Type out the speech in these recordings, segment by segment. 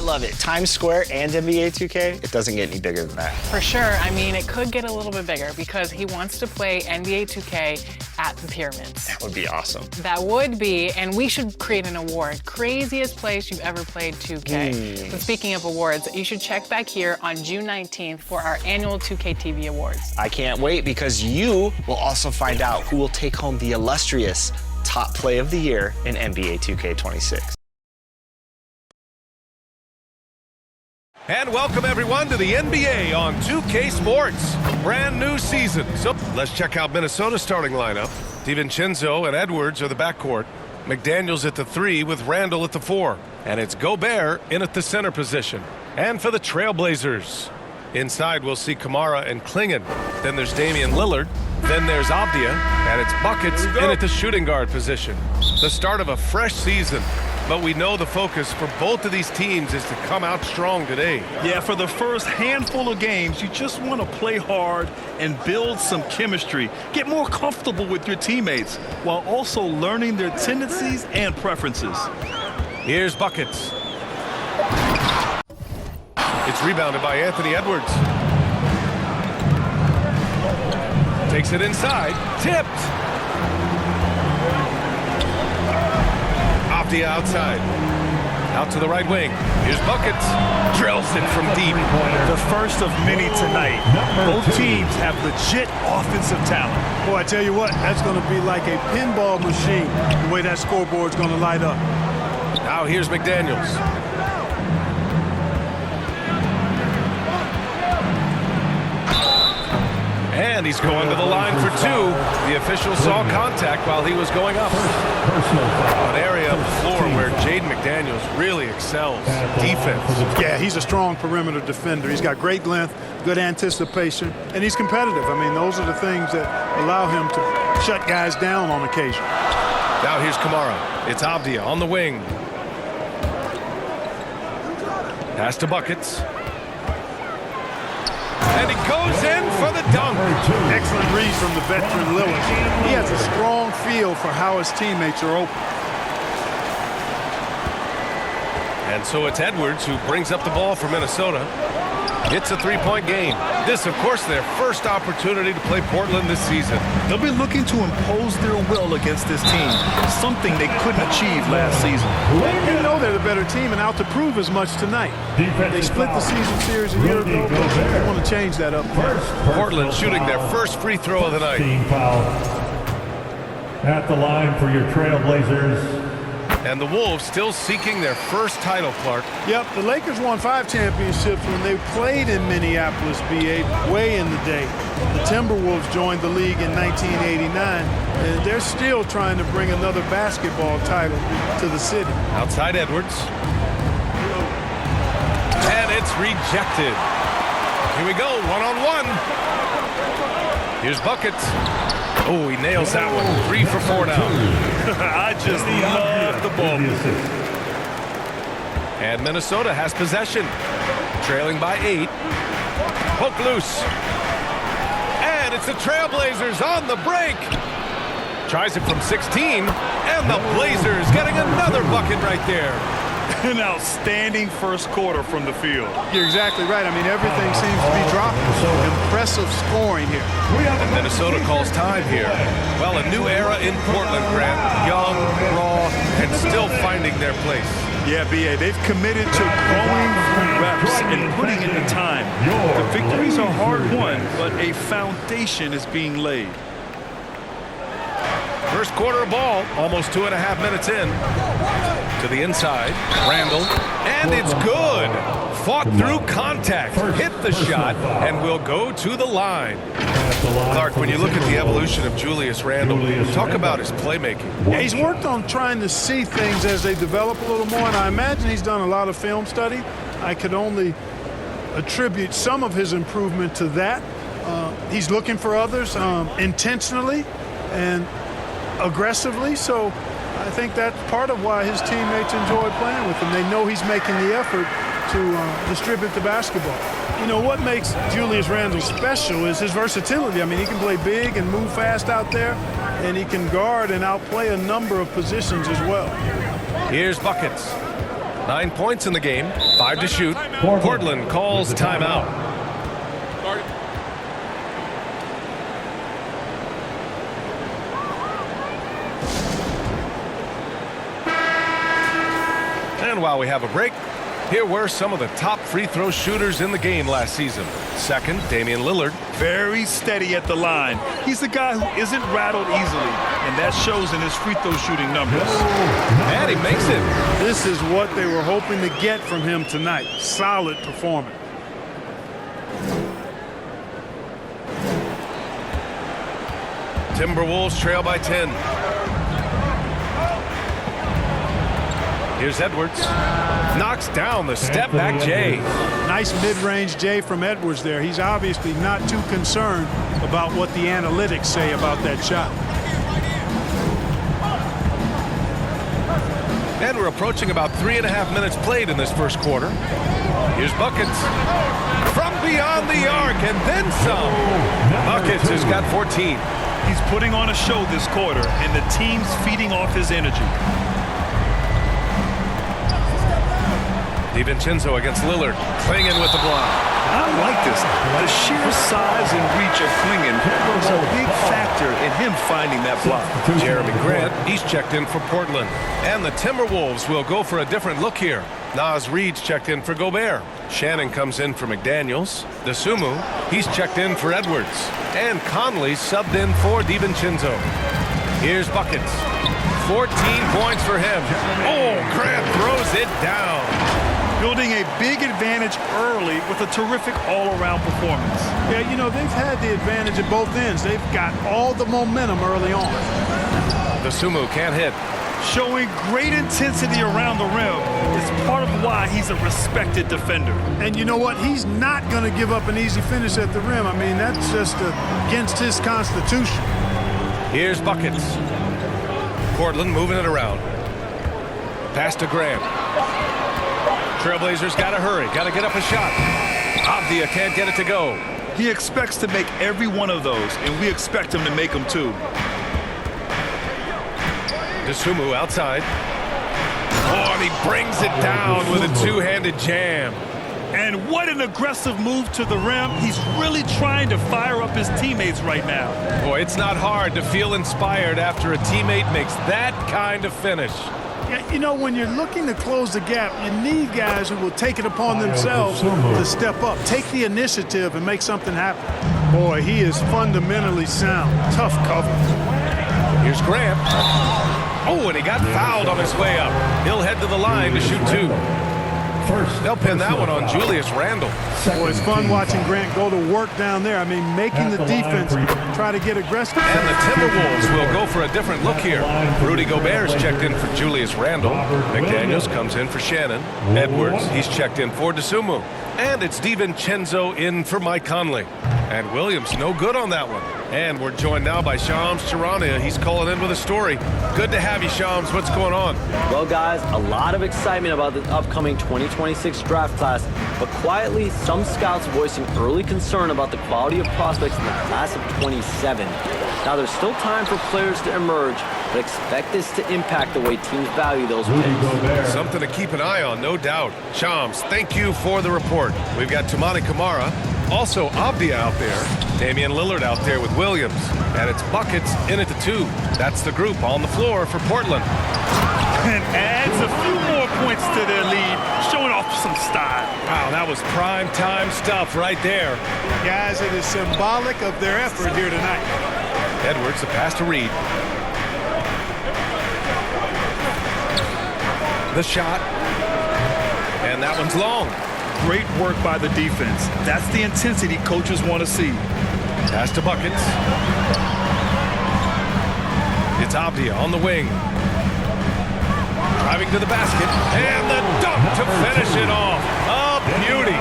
love it. Times Square and NBA 2K, it doesn't get any bigger than that. For sure. I mean, it could get a little bit bigger because he wants to play NBA 2K at the Pyramids. That would be awesome. That would be, and we should create an award. Craziest place you've ever played 2K. So speaking of awards, you should check back here on June 19th for our annual 2K TV Awards. I can't wait because you will also find out who will take home the illustrious top play of the year in NBA 2K26. And welcome everyone to the NBA on 2K Sports. Brand new season. So let's check out Minnesota's starting lineup. DiVincenzo and Edwards are the backcourt. McDaniels at the 3 with Randall at the 4. And it's Gobert in at the center position. And for the Trailblazers, inside we'll see Kamara and Klingon. Then there's Damian Lillard. Then there's Avdia. And it's Buckets in at the shooting guard position. The start of a fresh season. But we know the focus for both of these teams is to come out strong today. Yeah, for the first handful of games, you just want to play hard and build some chemistry. Get more comfortable with your teammates while also learning their tendencies and preferences. Here's Buckets. It's rebounded by Anthony Edwards. Takes it inside. Tipped. Avdia outside. Out to the right wing. Here's Buckets. Drills it from deep. The first of many tonight. Both teams have legit offensive talent. Boy, I tell you what, that's going to be like a pinball machine, the way that scoreboard's going to light up. Now here's McDaniels. And he's going to the line for 2. The official saw contact while he was going up. An area of the floor where Jaden McDaniels really excels. Defense. Yeah, he's a strong perimeter defender. He's got great length, good anticipation, and he's competitive. I mean, those are the things that allow him to shut guys down on occasion. Now here's Kamara. It's Avdia on the wing. Pass to Buckets. And he goes in for the dunk. Excellent read from the veteran Lillard. He has a strong feel for how his teammates are open. And so it's Edwards who brings up the ball for Minnesota. It's a three-point game. This, of course, their first opportunity to play Portland this season. They'll be looking to impose their will against this team, something they couldn't achieve last season. You know they're the better team and out to prove as much tonight. They split the season series a year ago, but they want to change that up. Portland shooting their first free throw of the night. Team foul at the line for your Trailblazers. And the Wolves still seeking their first title, Clark. Yep, the Lakers won 5 championships when they played in Minneapolis, BA, way in the day. The Timberwolves joined the league in 1989, and they're still trying to bring another basketball title to the city. Outside Edwards. And it's rejected. Here we go, one-on-one. Here's Buckets. Oh, he nails that one. 3 for 4 now. I just love the ball. And Minnesota has possession. Trailing by 8. Hook loose. And it's the Trailblazers on the break. Tries it from 16. And the Blazers getting another bucket right there. An outstanding first quarter from the field. You're exactly right. I mean, everything seems to be dropping. Impressive scoring here. And Minnesota calls time here. Well, a new era in Portland, Grant. Young, raw, and still finding their place. Yeah, B.A., they've committed to growing through reps and putting in the time. The victories are hard-won, but a foundation is being laid. First quarter of ball, almost 2.5 minutes in. To the inside, Randall, and it's good. Fought through contact, hit the shot, and will go to the line. Clark, when you look at the evolution of Julius Randall, talk about his playmaking. Yeah, he's worked on trying to see things as they develop a little more, and I imagine he's done a lot of film study. I could only attribute some of his improvement to that. He's looking for others intentionally and aggressively, so I think that's part of why his teammates enjoy playing with him. They know he's making the effort to distribute the basketball. You know, what makes Julius Randle special is his versatility. I mean, he can play big and move fast out there, and he can guard and outplay a number of positions as well. Here's Buckets. 9 points in the game, 5 to shoot. Portland calls timeout. And while we have a break, here were some of the top free throw shooters in the game last season. Second, Damian Lillard. Very steady at the line. He's the guy who isn't rattled easily, and that shows in his free throw shooting numbers. And he makes it. This is what they were hoping to get from him tonight. Solid performance. Timberwolves trail by 10. Here's Edwards. Knocks down the step-back Jay. Nice mid-range Jay from Edwards there. He's obviously not too concerned about what the analytics say about that shot. And we're approaching about 3.5 minutes played in this first quarter. Here's Buckets. From beyond the arc, and then some. Buckets has got 14. He's putting on a show this quarter, and the team's feeding off his energy. DiVincenzo against Lillard. Clingan with the block. I like this. The sheer size and reach of Clingan was a big factor in him finding that block. Jeremy Grant, he's checked in for Portland. And the Timberwolves will go for a different look here. Naz Reid's checked in for Gobert. Shannon comes in for McDaniels. DeSumo, he's checked in for Edwards. And Conley subbed in for DiVincenzo. Here's Buckets. 14 points for him. Oh, Grant throws it down. Building a big advantage early with a terrific all-around performance. Yeah, you know, they've had the advantage at both ends. They've got all the momentum early on. DeSumo can't hit. Showing great intensity around the rim is part of why he's a respected defender. And you know what? He's not going to give up an easy finish at the rim. I mean, that's just against his constitution. Here's Buckets. Portland moving it around. Pass to Grant. Trailblazers got to hurry. Got to get up a shot. Avdia can't get it to go. He expects to make every one of those, and we expect him to make them too. DeSumo outside. Oh, and he brings it down with a two-handed jam. And what an aggressive move to the rim. He's really trying to fire up his teammates right now. Boy, it's not hard to feel inspired after a teammate makes that kind of finish. Yeah, you know, when you're looking to close the gap, you need guys who will take it upon themselves to step up, take the initiative, and make something happen. Boy, he is fundamentally sound. Tough cover. Here's Grant. Oh, and he got fouled on his way up. He'll head to the line to shoot two. They'll pin that one on Julius Randle. Boy, it's fun watching Grant go to work down there. I mean, making the defense try to get aggressive. And the Timberwolves will go for a different look here. Rudy Gobert's checked in for Julius Randle. McDaniels comes in for Shannon. Edwards, he's checked in for DeSumo. And it's DiVincenzo in for Mike Conley. And Williams no good on that one. And we're joined now by Shams Charania. He's calling in with a story. Good to have you, Shams. What's going on? Well, guys, a lot of excitement about the upcoming 2026 draft class, but quietly, some scouts voicing early concern about the quality of prospects in the class of 27. Now, there's still time for players to emerge, but expect this to impact the way teams value those picks. Something to keep an eye on, no doubt. Shams, thank you for the report. We've got Toumani Camara, also Avdia out there, Damian Lillard out there with Williams, and it's Buckets in at the 2. That's the group on the floor for Portland. And adds a few more points to their lead, showing off some style. Wow, that was prime time stuff right there. Guys, it is symbolic of their effort here tonight. Edwards, the pass to Reid. The shot. And that one's long. Great work by the defense. That's the intensity coaches want to see. Pass to Buckets. It's Avdia on the wing. Driving to the basket. And the dunk to finish it off. A beauty.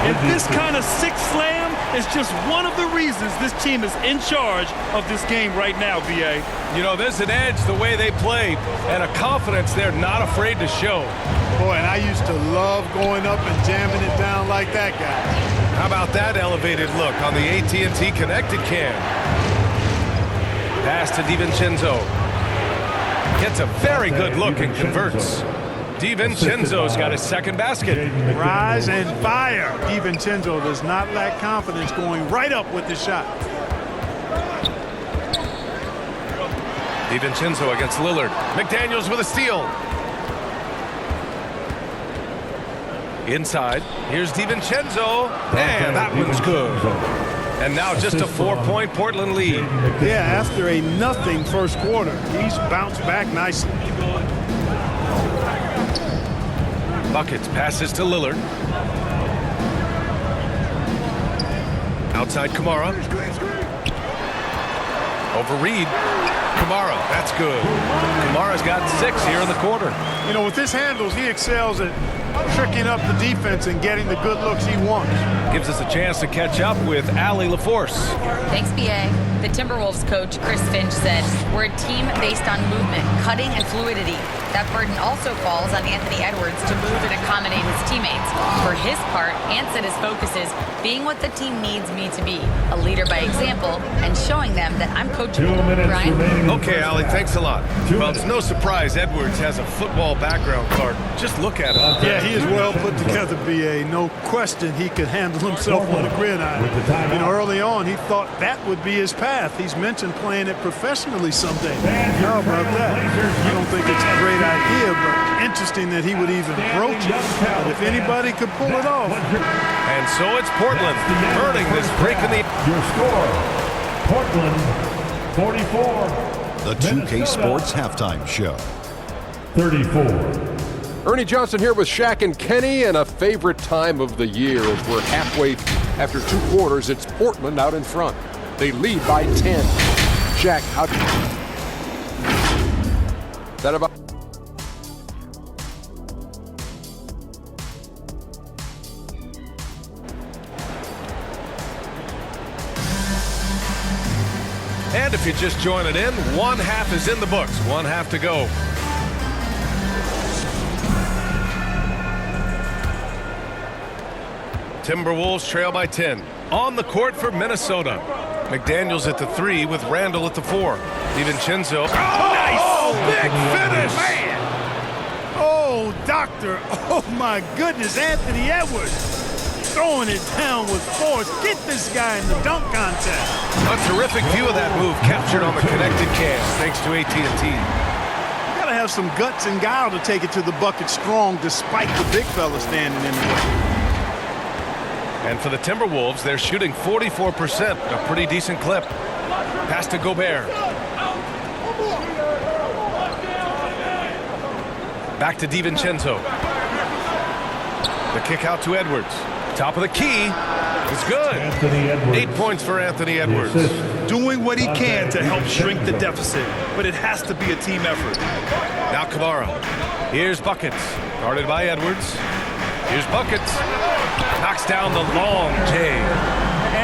And this kind of six slam is just one of the reasons this team is in charge of this game right now, VA. You know, there's an edge the way they play and a confidence they're not afraid to show. Boy, and I used to love going up and jamming it down like that guy. How about that elevated look on the AT&T Connected Cam? Pass to DiVincenzo. Gets a very good look and converts. DiVincenzo's got his second basket. Rise and fire. DiVincenzo does not lack confidence, going right up with the shot. DiVincenzo against Lillard. McDaniels with a steal. Inside. Here's DiVincenzo. And that one's good. And now just a 4-point Portland lead. Yeah, after a nothing first quarter, he's bounced back nicely. Buckets passes to Lillard. Outside Kamara. Over Reed. Kamara, that's good. Kamara's got 6 here in the quarter. You know, with his handles, he excels at tricking up the defense and getting the good looks he wants. Gives us a chance to catch up with Allie LaForce. Thanks, BA. The Timberwolves coach, Chris Finch, said, "We're a team based on movement, cutting, and fluidity. That burden also falls on Anthony Edwards to move and accommodate his teammates. For his part, Ant said his focus is being what the team needs me to be, a leader by example, and showing them that I'm coachable." 2 minutes Brian? remaining. Okay, Allie, thanks a lot. Well, it's no surprise Edwards has a football background card. Just look at him. Yeah, he is well put together, BA. No question he could handle himself on a gridiron. You know, early on, he thought that would be his path. He's mentioned playing it professionally someday. How about that? I don't think it's a great idea, but interesting that he would even broach it. But if anybody could pull it off. And so it's Portland earning this break in the... Your score, Portland 44. The 2K Sports Halftime Show. 34. Ernie Johnson here with Shaq and Kenny, and a favorite time of the year as we're halfway after 2 quarters. It's Portland out in front. They lead by 10. Shaq, how... That about... And if you're just joining in, 1 half is in the books. 1 half to go. Timberwolves trail by 10. On the court for Minnesota. McDaniels at the 3 with Randall at the 4. DiVincenzo. Oh, nice! Big finish! Man. Oh, doctor. Oh, my goodness. Anthony Edwards throwing it down with force. Get this guy in the dunk contest. A terrific view of that move captured on the connected cam thanks to AT&T. You got to have some guts and guile to take it to the bucket strong despite the big fella standing in the way. And for the Timberwolves, they're shooting 44%, a pretty decent clip. Pass to Gobert. Back to DiVincenzo. The kick out to Edwards. Top of the key is good. 8 points for Anthony Edwards. Doing what he can to help shrink the deficit, but it has to be a team effort. Now Kamara. Here's Buckets. Guarded by Edwards. Here's Buckets. Knocks down the long J.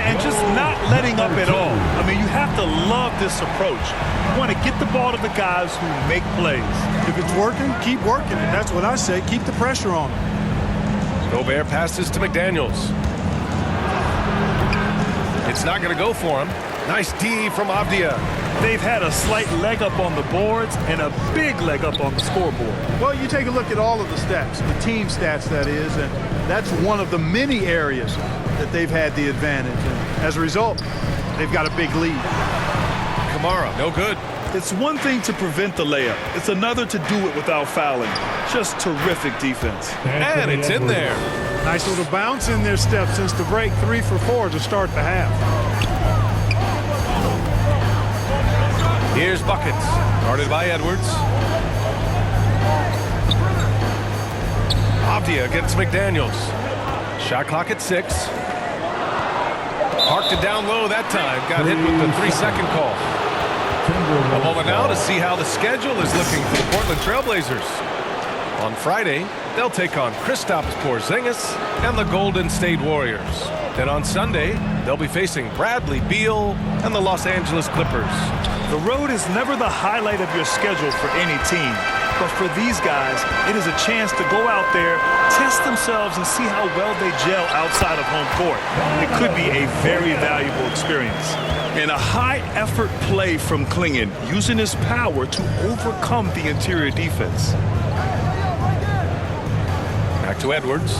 And just not letting up at all. I mean, you have to love this approach. You want to get the ball to the guys who make plays. If it's working, keep working it. That's what I say. Keep the pressure on him. Gobert passes to McDaniels. It's not going to go for him. Nice D from Avdia. They've had a slight leg up on the boards and a big leg up on the scoreboard. Well, you take a look at all of the stats, the team stats, that is, and that's one of the many areas that they've had the advantage. And as a result, they've got a big lead. Kamara, no good. It's one thing to prevent the layup. It's another to do it without fouling. Just terrific defense. And it's in there. Nice little bounce in their step since the break. 3 for 4 to start the half. Here's Buckets. Guarded by Edwards. Avdia against McDaniels. Shot clock at 6. Parked it down low that time. Got hit with the 3-second call. A moment now to see how the schedule is looking for the Portland Trailblazers. On Friday, they'll take on Kristaps Porzingis and the Golden State Warriors. Then on Sunday, they'll be facing Bradley Beal and the Los Angeles Clippers. The road is never the highlight of your schedule for any team. But for these guys, it is a chance to go out there, test themselves, and see how well they gel outside of home court. It could be a very valuable experience. And a high-effort play from Clingan, using his power to overcome the interior defense. Back to Edwards.